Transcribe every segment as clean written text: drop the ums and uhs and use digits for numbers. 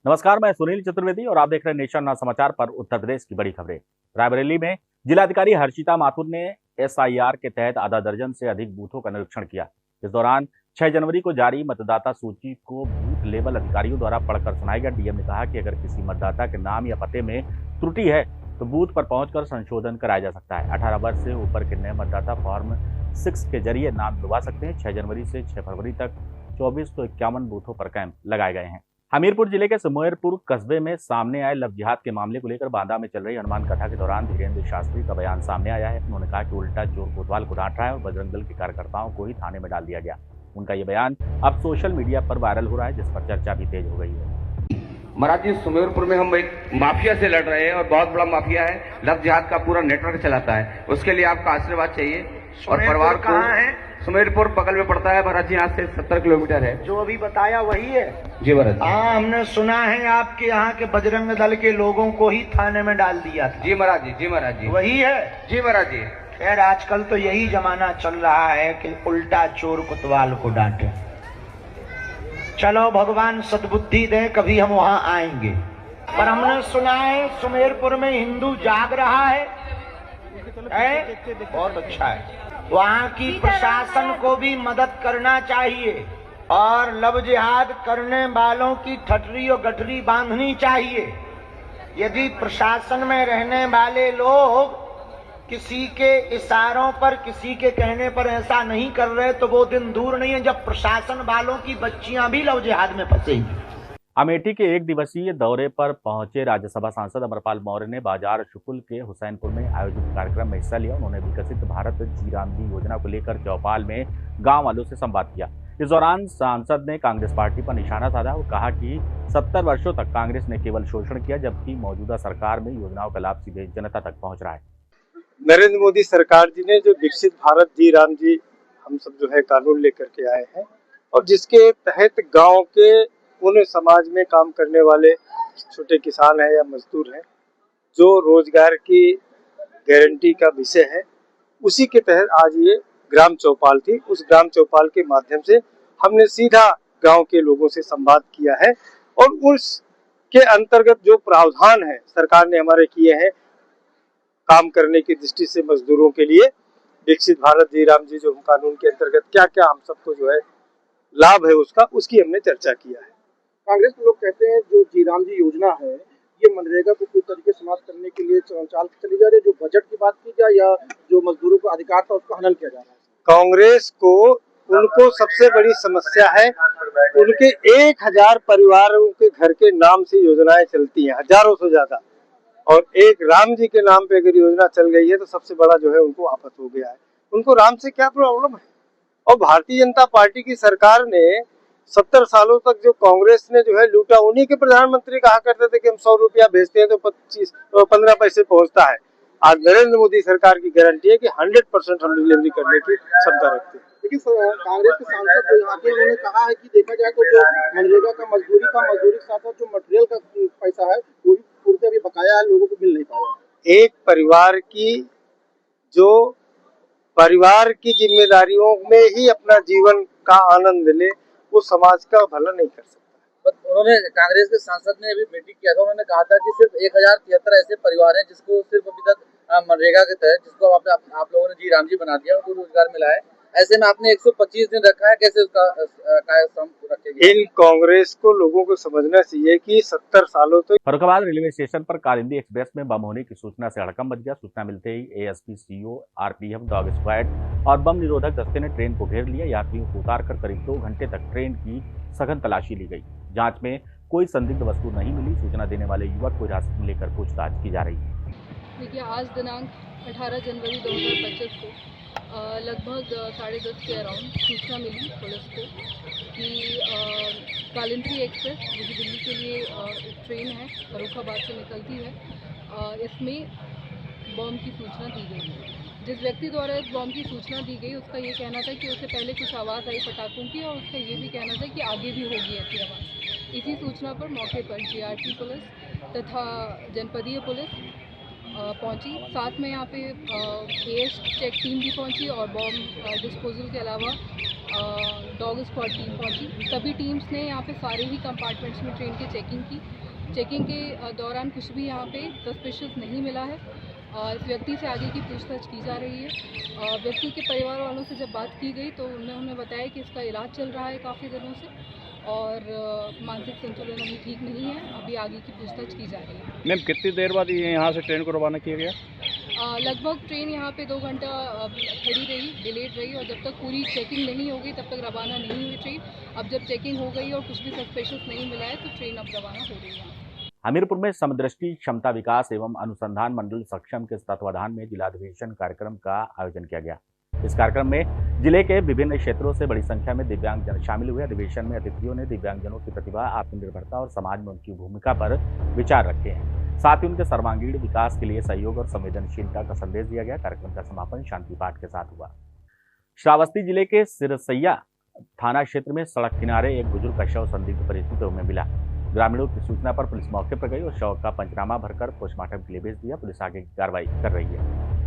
नमस्कार, मैं सुनील चतुर्वेदी और आप देख रहे हैं नेशन नाउ समाचार पर उत्तर प्रदेश की बड़ी खबरें। रायबरेली में जिलाधिकारी हर्षिता माथुर ने एसआईआर के तहत आधा दर्जन से अधिक बूथों का निरीक्षण किया। इस दौरान 6 जनवरी को जारी मतदाता सूची को बूथ लेवल अधिकारियों द्वारा पढ़कर सुनाया गया। डीएम ने कहा कि अगर किसी मतदाता के नाम या पते में त्रुटि है तो बूथ पर पहुंचकर संशोधन कराया जा सकता है। 18 वर्ष से ऊपर के नए मतदाता फॉर्म 6 के जरिए नाम जुड़वा सकते हैं। 6 जनवरी से 6 फरवरी तक 2451 बूथों पर कैंप लगाए गए हैं। हमीरपुर जिले के सुमेरपुर कस्बे में सामने आए लव जिहाद के मामले को लेकर बांदा में चल रही हनुमान कथा के दौरान धीरेन्द्र शास्त्री का बयान सामने आया है। उन्होंने कहा कि उल्टा चोर कोतवाल को डांट रहा है और बजरंग दल के कार्यकर्ताओं को ही थाने में डाल दिया गया। उनका ये बयान अब सोशल मीडिया पर वायरल हो रहा है, जिस पर चर्चा भी तेज हो गई है। महाराज जी, सुमेरपुर में हम एक माफिया से लड़ रहे हैं और बहुत बड़ा माफिया है, लव जिहाद का पूरा नेटवर्क चलाता है। उसके लिए आपका आशीर्वाद चाहिए। और परिवार कहाँ है? सुमेरपुर बगल में पड़ता है महाराज जी, यहाँ से 70 किलोमीटर है। जो अभी बताया वही है जी महाराज जी। हाँ, हमने सुना है आपके यहाँ के बजरंग दल के लोगों को ही थाने में डाल दिया था। जी महाराज जी, जी महाराज जी, वही है। जी महाराज जी। खैर, आजकल तो यही जमाना चल रहा है कि उल्टा चोर कोतवाल को डांटे। चलो, भगवान सद्बुद्धि दे, कभी हम वहाँ आएंगे। पर हमने सुना है सुमेरपुर में हिंदू जाग रहा है? बहुत अच्छा है। वहाँ की प्रशासन को भी मदद करना चाहिए और लव जिहाद करने वालों की ठटरी और गठरी बांधनी चाहिए। यदि प्रशासन में रहने वाले लोग किसी के इशारों पर, किसी के कहने पर ऐसा नहीं कर रहे तो वो दिन दूर नहीं है जब प्रशासन वालों की बच्चियां भी लव जिहाद में फंसेंगी। अमेठी के एक दिवसीय दौरे पर पहुंचे राज्यसभा सांसद अमरपाल मौर्य ने बाजार शुक्ल के हुसैनपुर में आयोजित कार्यक्रम में हिस्सा लिया। उन्होंने विकसित भारत जी राम जी योजना को लेकर चौपाल में गांव वालों से संवाद किया। इस दौरान सांसद ने कांग्रेस पार्टी पर निशाना साधा और कहा कि 70 वर्षों तक कांग्रेस ने केवल शोषण किया, जबकि मौजूदा सरकार में योजनाओं का लाभ सीधे जनता तक पहुंच रहा है। नरेंद्र मोदी सरकार जी ने जो विकसित भारत जी राम जी हम सब जो है कानून लेकर के आए हैं और जिसके तहत गांव के उन समाज में काम करने वाले छोटे किसान हैं या मजदूर हैं, जो रोजगार की गारंटी का विषय है, उसी के तहत आज ये ग्राम चौपाल थी। उस ग्राम चौपाल के माध्यम से हमने सीधा गांव के लोगों से संवाद किया है और उसके अंतर्गत जो प्रावधान है सरकार ने हमारे किए हैं काम करने की दृष्टि से मजदूरों के लिए, विकसित भारत जी राम जी जो कानून के अंतर्गत क्या क्या हम सबको जो है लाभ है उसकी हमने चर्चा किया है। कांग्रेस के लोग कहते हैं जो जी राम जी योजना है ये मनरेगा को पूरी तरीके से समाप्त करने के लिए चाल चली जा रही है। जो बजट की बात की जाए या जो मजदूरों को अधिकार था उसका हनन किया जा रहा है। कांग्रेस को उनको सबसे बड़ी समस्या है, उनके 1000 परिवारों के घर के नाम से योजनाएं चलती हैं, हजारों से ज्यादा, और एक राम जी के नाम पे अगर योजना चल गई है तो सबसे बड़ा जो है उनको आफत हो गया है। उनको राम से क्या प्रॉब्लम है? और भारतीय जनता पार्टी की सरकार ने 70 सालों तक जो कांग्रेस ने जो है लूटा, उन्हीं के प्रधानमंत्री कहा करते थे कि हम 100 रुपया भेजते हैं तो 15 पैसे पहुंचता है। आज नरेंद्र मोदी सरकार की गारंटी है कि 100% हम डिलीवरी करने की क्षमता रखते हैं। लेकिन कांग्रेस के सांसद जो यहाँ के उन्होंने कहा है कि देखा जाए तो जो मनरेगा का मजदूरी के साथ जो मटेरियल का पैसा है वो भी पूर्ति अभी बकाया है, लोगों को मिल नहीं पाया। एक परिवार की जिम्मेदारियों में ही अपना जीवन का आनंद ले, वो समाज का भला नहीं कर सकता। उन्होंने कांग्रेस के सांसद ने अभी मीटिंग किया था, उन्होंने कहा था कि सिर्फ 1073 ऐसे परिवार हैं जिसको सिर्फ अभी तक मनरेगा के तहत जिसको आप लोगों ने जी राम जी बना दिया, उनको रोजगार मिला है। ऐसे में आपने 125 दिन रखा है, कैसे उसका कायम रखेंगे? इन कांग्रेस को लोगों को समझना चाहिए कि 70 सालों तो फर्रुखाबाद रेलवे स्टेशन पर कालिंदी एक्सप्रेस में बम होने की सूचना से हड़कंप मच गया। सूचना मिलते ही ASP, CO, RPF, dog squad और बम निरोधक दस्ते ने ट्रेन को घेर लिया। यात्रियों को उतारकर करीब 2 घंटे तक ट्रेन की सघन तलाशी ली गई। जांच में कोई संदिग्ध वस्तु नहीं मिली। सूचना देने वाले युवक को हिरासत में लेकर पूछताछ की जा रही है। देखिए, आज दिनांक 18 जनवरी 2025 को लगभग 10:30 के अराउंड सूचना मिली पुलिस को कि कालिंदी एक्सप्रेस जो कि दिल्ली के लिए एक ट्रेन है, फर्रुखाबाद से निकलती है, इसमें बम की सूचना दी गई है। जिस व्यक्ति द्वारा इस बम की सूचना दी गई उसका ये कहना था कि उससे पहले कुछ आवाज़ आई पटाखों की और उसका ये भी कहना था कि आगे भी होगी ऐसी आवाज़। इसी सूचना पर मौके पर जीआरटी पुलिस तथा जनपदीय पुलिस पहुंची। साथ में यहाँ पे एएस चेक टीम भी पहुंची और बॉम्ब डिस्पोजल के अलावा डॉग स्क्वाड टीम पहुंची। सभी टीम्स ने यहाँ पे सारे ही कंपार्टमेंट्स में ट्रेन की चेकिंग की। चेकिंग के दौरान कुछ भी यहाँ पे सस्पिशियस नहीं मिला है। इस व्यक्ति से आगे की पूछताछ की जा रही है। व्यक्ति के परिवार वालों से जब बात की गई तो उन्होंने बताया कि इसका इलाज चल रहा है काफ़ी दिनों से और मानसिक संतुलन अभी ठीक नहीं है। अभी आगे की पूछताछ की जा रही है। मैम कितनी देर बाद ये यहाँ से ट्रेन को रवाना किया गया? लगभग ट्रेन यहाँ पे 2 घंटा खड़ी रही, डिलेड रही और जब तक पूरी चेकिंग नहीं होगी तब तक रवाना नहीं हुई ट्रेन। अब जब चेकिंग हो गई और कुछ भी सस्पिशियस नहीं मिला है तो ट्रेन अब रवाना हो रही है। हमीरपुर में समदृष्टि क्षमता विकास एवं अनुसंधान मंडल सक्षम के तत्वाधान में जिलाधिवेशन कार्यक्रम का आयोजन किया गया। इस कार्यक्रम में जिले के विभिन्न क्षेत्रों से बड़ी संख्या में दिव्यांग जन शामिल हुए। अधिवेशन में अतिथियों ने दिव्यांगजनों की प्रतिभा, आत्मनिर्भरता और समाज में उनकी भूमिका पर विचार रखे हैं। साथ ही उनके सर्वांगीण विकास के लिए सहयोग और संवेदनशीलता का संदेश दिया गया। कार्यक्रम का समापन शांति पाठ के साथ हुआ। श्रावस्ती जिले के सिरसैया थाना क्षेत्र में सड़क किनारे एक बुजुर्ग का शव संदिग्ध परिस्थितियों में मिला। ग्रामीणों की सूचना पर पुलिस मौके पर गई और शव का पंचनामा भरकर पोस्टमार्टम के लिए भेज दिया। पुलिस आगे की कार्रवाई कर रही है।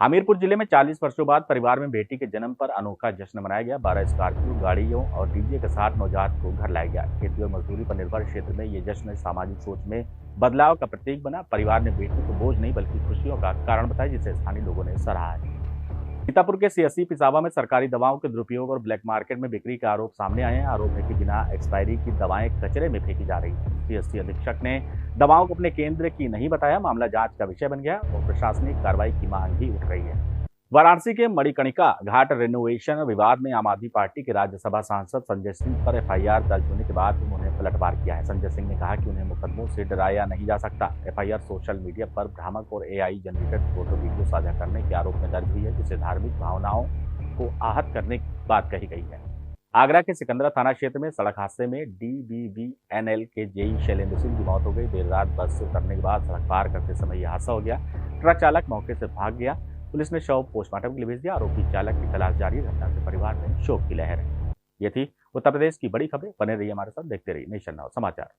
हमीरपुर जिले में 40 वर्षों बाद परिवार में बेटी के जन्म पर अनोखा जश्न मनाया गया। 12 स्कॉर्पियो गाड़ियों और डीजे के साथ नवजात को घर लाया गया। खेती और मजदूरी पर निर्भर क्षेत्र में ये जश्न सामाजिक सोच में बदलाव का प्रतीक बना। परिवार ने बेटी को बोझ नहीं बल्कि खुशियों का कारण बताया, जिसे स्थानीय लोगों ने सराहा है। सीतापुर के सीएससी पिसावा में सरकारी दवाओं के दुरुपयोग और ब्लैक मार्केट में बिक्री के आरोप सामने आए हैं। आरोप है कि बिना एक्सपायरी की दवाएं कचरे में फेंकी जा रही हैं। सीएससी अधीक्षक ने दवाओं को अपने केंद्र की नहीं बताया। मामला जांच का विषय बन गया और प्रशासनिक कार्रवाई की मांग भी उठ रही है। वाराणसी के मणिकर्णिका घाट रेनोवेशन विवाद में आम आदमी पार्टी के राज्यसभा सांसद संजय सिंह पर एफआईआर दर्ज होने के बाद उन्होंने पलटवार किया है। संजय सिंह ने कहा कि उन्हें मुकदमों से डराया नहीं जा सकता। एफआईआर सोशल मीडिया पर भ्रामक और एआई जनरेटेड फोटो वीडियो साझा करने के आरोप में दर्ज हुई है, जिससे धार्मिक भावनाओं को आहत करने की बात कही गई है। आगरा के सिकंदरा थाना क्षेत्र में सड़क हादसे में DBVNL के जेई शैलेंद्र सिंह की मौत हो गई। देर रात बस से उतरने के बाद सड़क पार करते समय यह हादसा हो गया। ट्रक चालक मौके से भाग गया। पुलिस ने शव पोस्टमार्टम के लिए भेज दिया। आरोपी चालक की तलाश जारी है। घटना से परिवार में शोक की लहर है। ये थी उत्तर प्रदेश की बड़ी खबरें। बने रहिए हमारे साथ, देखते रहिए नेशन नाउ समाचार।